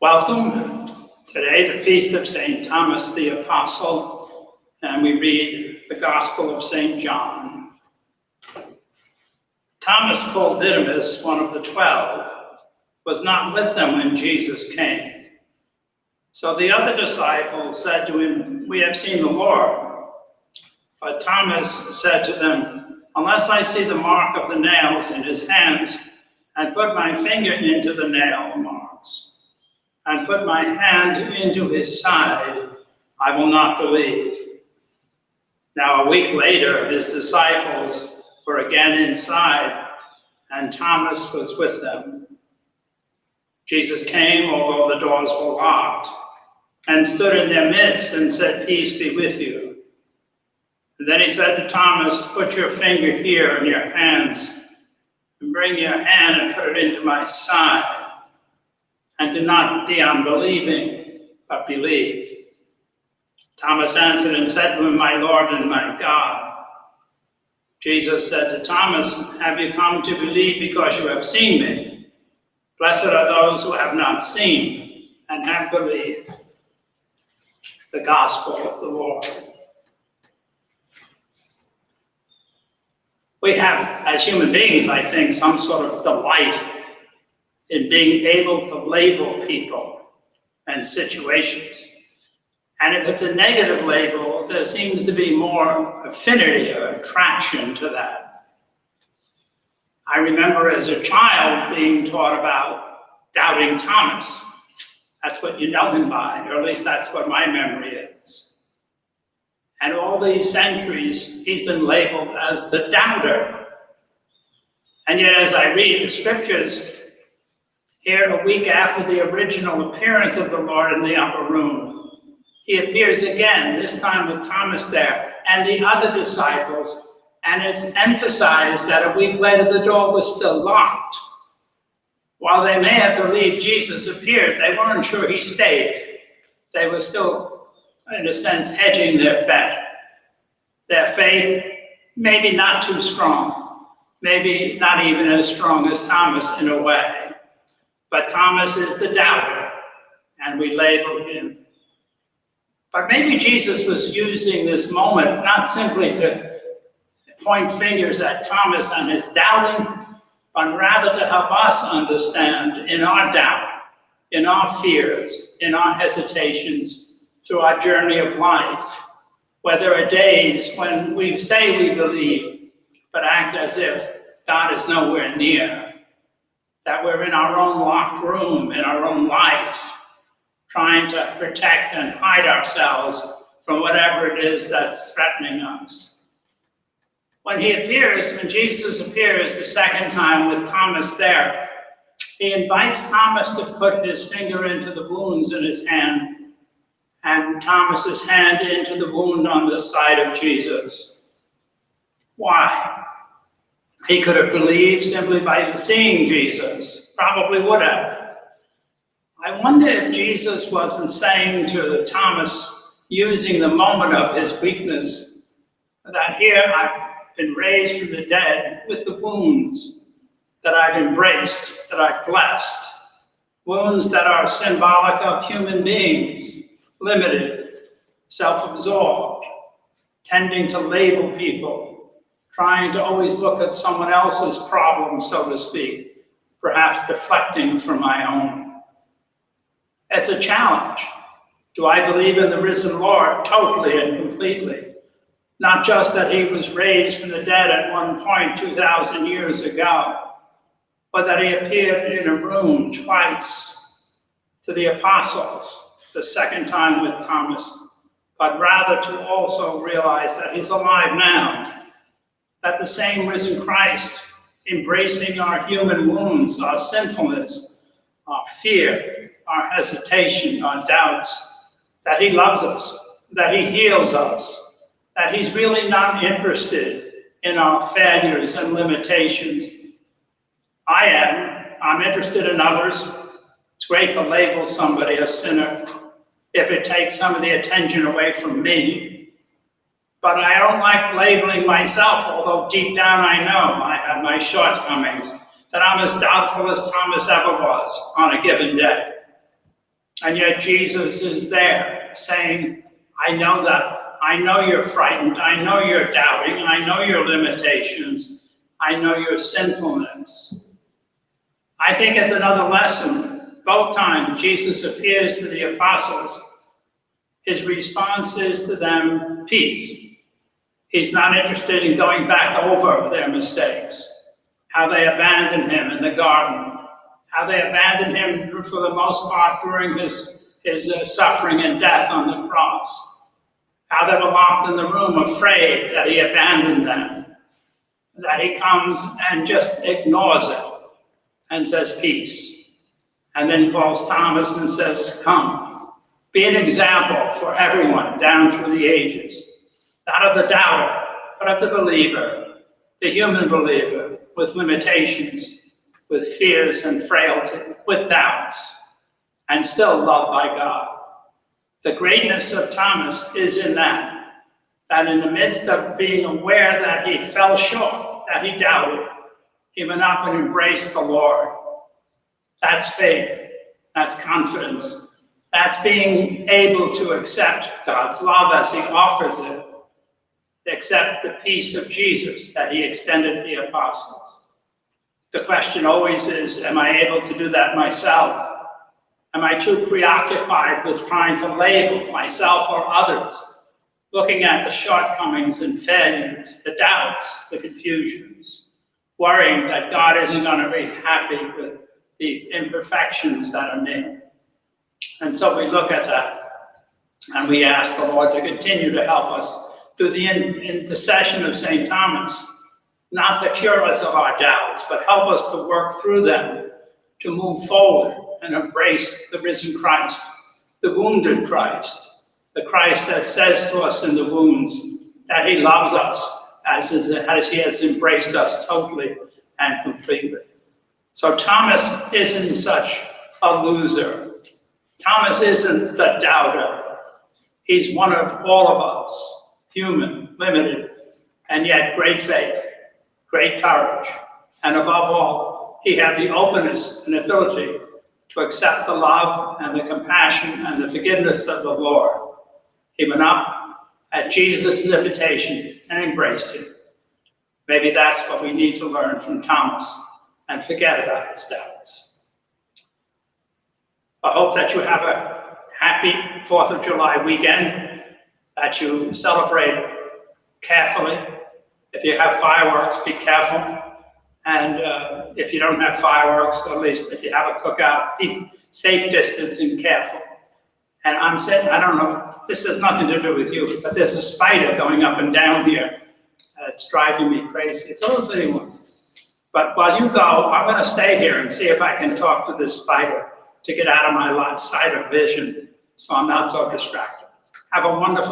Welcome. Today, the feast of St. Thomas the Apostle, and we read the Gospel of St. John. Thomas, called Didymus, one of the 12, was not with them when Jesus came. So the other disciples said to him, "We have seen the Lord." But Thomas said to them, "Unless I see the mark of the nails in his hands, and put my finger into the nail marks, and put my hand into his side, I will not believe." Now a week later, his disciples were again inside, and Thomas was with them. Jesus came, although the doors were locked, and stood in their midst and said, "Peace be with you." And then he said to Thomas, "Put your finger here in your hands, and bring your hand and put it into my side. And do not be unbelieving, but believe." Thomas answered and said to him, "My Lord and my God." Jesus said to Thomas, "Have you come to believe because you have seen me? Blessed are those who have not seen and have believed." The Gospel of the Lord. We have, as human beings, I think, some sort of delight in being able to label people and situations. And if it's a negative label, there seems to be more affinity or attraction to that. I remember as a child being taught about doubting Thomas. That's what you know him by, or at least that's what my memory is. And all these centuries, he's been labeled as the doubter. And yet as I read the scriptures, here, a week after the original appearance of the Lord in the upper room, he appears again, this time with Thomas there and the other disciples, and it's emphasized that a week later the door was still locked. While they may have believed Jesus appeared, they weren't sure he stayed. They were still, in a sense, hedging their bet. Their faith, maybe not too strong, maybe not even as strong as Thomas in a way. But Thomas is the doubter, and we label him. But maybe Jesus was using this moment not simply to point fingers at Thomas and his doubting, but rather to help us understand in our doubt, in our fears, in our hesitations, through our journey of life, where there are days when we say we believe, but act as if God is nowhere near. That we're in our own locked room, in our own life, trying to protect and hide ourselves from whatever it is that's threatening us. When Jesus appears the second time with Thomas there, he invites Thomas to put his finger into the wounds in his hand, and Thomas's hand into the wound on the side of Jesus. Why? He could have believed simply by seeing Jesus, probably would have. I wonder if Jesus wasn't saying to Thomas, using the moment of his weakness, that here I've been raised from the dead with the wounds that I've embraced, that I've blessed, wounds that are symbolic of human beings, limited, self-absorbed, tending to label people, trying to always look at someone else's problem, so to speak, perhaps deflecting from my own. It's a challenge. Do I believe in the risen Lord totally and completely? Not just that he was raised from the dead at one point 2,000 years ago, but that he appeared in a room twice to the apostles, the second time with Thomas, but rather to also realize that he's alive now. That the same risen Christ, embracing our human wounds, our sinfulness, our fear, our hesitation, our doubts, that he loves us, that he heals us, that he's really not interested in our failures and limitations. I'm interested in others. It's great to label somebody a sinner if it takes some of the attention away from me. But I don't like labeling myself, although deep down I know I have my shortcomings, that I'm as doubtful as Thomas ever was on a given day. And yet Jesus is there saying, I know that. I know you're frightened. I know you're doubting. I know your limitations. I know your sinfulness. I think it's another lesson. Both times Jesus appears to the apostles, his response is to them, peace. He's not interested in going back over their mistakes, how they abandoned him in the garden, how they abandoned him for the most part during his suffering and death on the cross, how they were locked in the room afraid that he abandoned them, that he comes and just ignores it and says peace, and then calls Thomas and says, come, be an example for everyone down through the ages, not of the doubter, but of the believer, the human believer with limitations, with fears and frailty, with doubts, and still loved by God. The greatness of Thomas is in that in the midst of being aware that he fell short, that he doubted, he went up and embraced the Lord. That's faith, that's confidence, that's being able to accept God's love as he offers it, accept the peace of Jesus that he extended to the apostles. The question always is, am I able to do that myself? Am I too preoccupied with trying to label myself or others, looking at the shortcomings and failures, the doubts, the confusions, worrying that God isn't going to be happy with the imperfections that are me? And so we look at that and we ask the Lord to continue to help us through the intercession of St. Thomas, not to cure us of our doubts, but help us to work through them, to move forward and embrace the risen Christ, the wounded Christ, the Christ that says to us in the wounds that he loves us as he has embraced us totally and completely. So Thomas isn't such a loser. Thomas isn't the doubter. He's one of all of us, human, limited, and yet great faith, great courage, and above all, he had the openness and ability to accept the love and the compassion and the forgiveness of the Lord. He went up at Jesus' invitation and embraced him. Maybe that's what we need to learn from Thomas and forget about his doubts. I hope that you have a happy 4th of July weekend, that you celebrate carefully. If you have fireworks, be careful. And if you don't have fireworks, at least if you have a cookout, be safe distance and careful. And I'm saying, I don't know, this has nothing to do with you, but there's a spider going up and down here. It's driving me crazy. It's a little bitty one. But while you go, I'm going to stay here and see if I can talk to this spider to get out of my sight of vision so I'm not so distracted. Have a wonderful